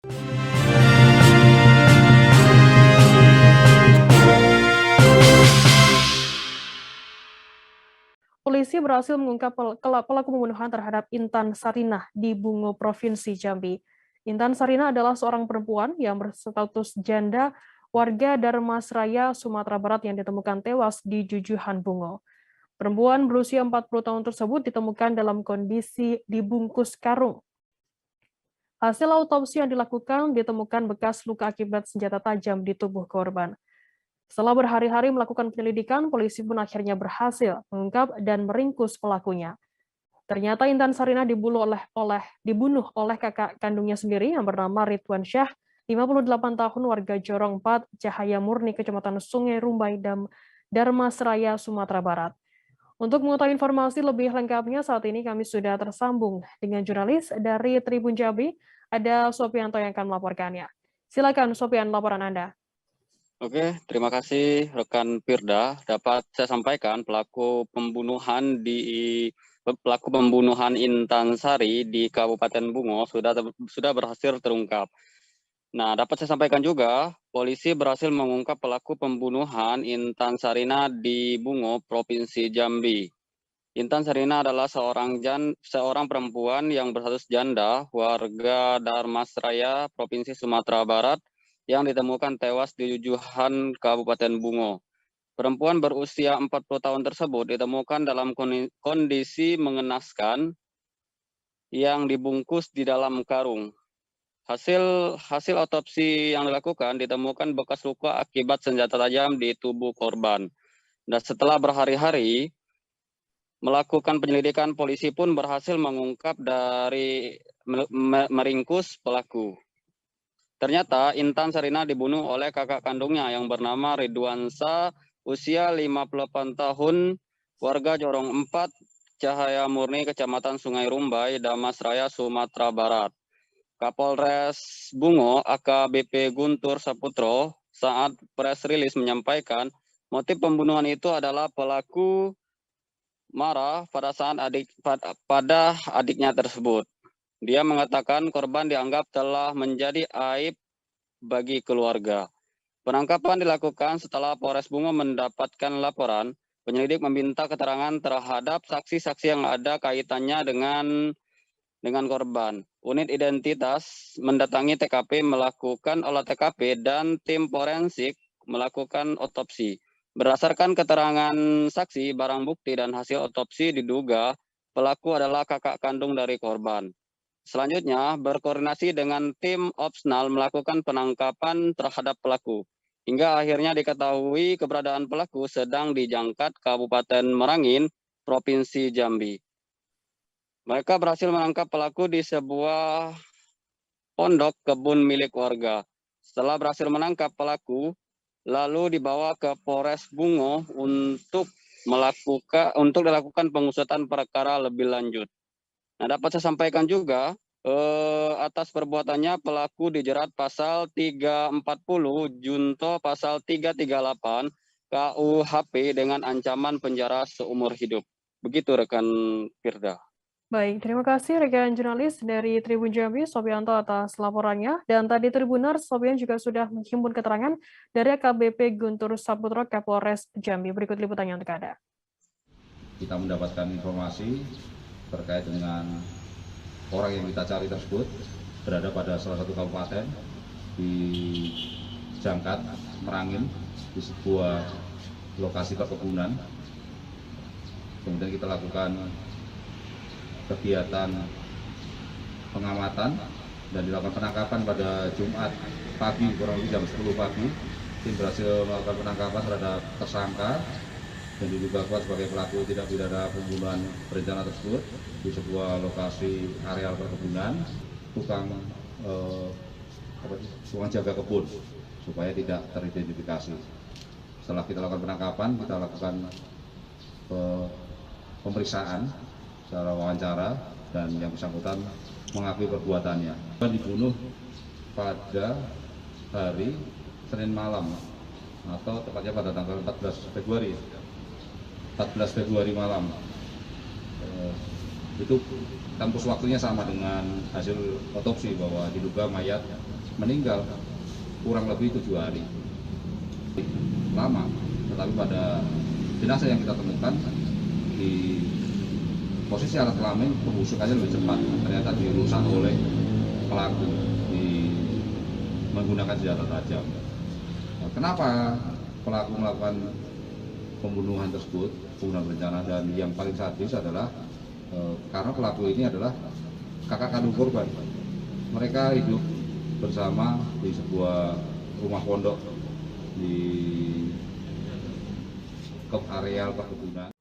Polisi berhasil mengungkap pelaku pembunuhan terhadap Intan Sarinah di Bungo, Provinsi Jambi. Intan Sarinah adalah seorang perempuan yang berstatus janda warga Darmasraya, Sumatera Barat yang ditemukan tewas di Jujuhan Bungo. Perempuan berusia 40 tahun tersebut ditemukan dalam kondisi dibungkus karung. Hasil autopsi yang dilakukan ditemukan bekas luka akibat senjata tajam di tubuh korban. Setelah berhari-hari melakukan penyelidikan, polisi pun akhirnya berhasil mengungkap dan meringkus pelakunya. Ternyata Intan Sarinah dibunuh oleh kakak kandungnya sendiri yang bernama Ridwan Syah, 58 tahun, warga Jorong 4, Cahaya Murni, Kecamatan Sungai Rumbai, Darmasraya, Sumatera Barat. Untuk mengetahui informasi lebih lengkapnya, saat ini kami sudah tersambung dengan jurnalis dari Tribun Jambi, ada Sopianto yang akan melaporkannya. Silakan Sopian, laporan Anda. Oke, terima kasih rekan Firda. Dapat saya sampaikan pelaku pembunuhan Intan Sari di Kabupaten Bungo sudah berhasil terungkap. Nah, dapat saya sampaikan juga, polisi berhasil mengungkap pelaku pembunuhan Intan Sarinah di Bungo, Provinsi Jambi. Intan Sarinah adalah seorang perempuan yang berstatus janda, warga Darmasraya, Provinsi Sumatera Barat, yang ditemukan tewas di Jujuhan, Kabupaten Bungo. Perempuan berusia 40 tahun tersebut ditemukan dalam kondisi mengenaskan yang dibungkus di dalam karung. Hasil otopsi yang dilakukan ditemukan bekas luka akibat senjata tajam di tubuh korban. Dan setelah berhari-hari melakukan penyelidikan, polisi pun berhasil mengungkap meringkus pelaku. Ternyata Intan Sarinah dibunuh oleh kakak kandungnya yang bernama Ridwan Syah, usia 58 tahun, warga Jorong 4, Cahaya Murni, Kecamatan Sungai Rumbai, Darmasraya, Sumatera Barat. Kapolres Bungo AKBP Guntur Saputro saat press release menyampaikan motif pembunuhan itu adalah pelaku marah pada adiknya tersebut. Dia mengatakan korban dianggap telah menjadi aib bagi keluarga. Penangkapan dilakukan setelah Polres Bungo mendapatkan laporan. Penyelidik meminta keterangan terhadap saksi-saksi yang ada kaitannya dengan korban. Unit identitas mendatangi TKP, melakukan olah TKP, dan tim forensik melakukan otopsi. Berdasarkan keterangan saksi, barang bukti, dan hasil otopsi diduga pelaku adalah kakak kandung dari korban. Selanjutnya, berkoordinasi dengan tim Opsnal melakukan penangkapan terhadap pelaku. Hingga akhirnya diketahui keberadaan pelaku sedang dijangkat Kabupaten Merangin, Provinsi Jambi. Mereka berhasil menangkap pelaku di sebuah pondok kebun milik warga. Setelah berhasil menangkap pelaku, lalu dibawa ke Polres Bungo untuk dilakukan pengusutan perkara lebih lanjut. Nah, dapat saya sampaikan juga, atas perbuatannya pelaku dijerat pasal 340 junto pasal 338 KUHP dengan ancaman penjara seumur hidup. Begitu rekan Firda. Baik, terima kasih rekan jurnalis dari Tribun Jambi, Sopianto, atas laporannya. Dan tadi Tribuners, Sopian juga sudah menghimpun keterangan dari AKBP Guntur Saputro, Kapolres Jambi. Berikut liputannya untuk Anda. Kita mendapatkan informasi terkait dengan orang yang kita cari tersebut berada pada salah satu kabupaten di Jangkat, Merangin, di sebuah lokasi perkebunan. Kemudian kita lakukan kegiatan pengamatan dan dilakukan penangkapan pada Jumat pagi, kurang lebih jam 10 pagi. Tim berhasil melakukan penangkapan terhadap tersangka dan diduga kuat sebagai pelaku tindak pidana pembunuhan berencana tersebut di sebuah lokasi areal perkebunan, tukang jaga kebun supaya tidak teridentifikasi. Setelah kita lakukan penangkapan, kita lakukan pemeriksaan secara wawancara dan yang bersangkutan mengakui perbuatannya. Dibunuh pada hari Senin malam atau tepatnya pada tanggal 14 Februari malam. Itu tempus waktunya sama dengan hasil otopsi bahwa diduga mayat meninggal kurang lebih 7 hari. Lama, tetapi pada jenazah yang kita temukan di posisi alat kelamin pembusukannya lebih cepat. Ternyata dirusak oleh pelaku menggunakan senjata tajam. Nah, kenapa pelaku melakukan pembunuhan tersebut, pembunuhan berencana, dan yang paling sadis adalah karena pelaku ini adalah kakak kandung korban. Mereka hidup bersama di sebuah rumah pondok di areal perkebunan.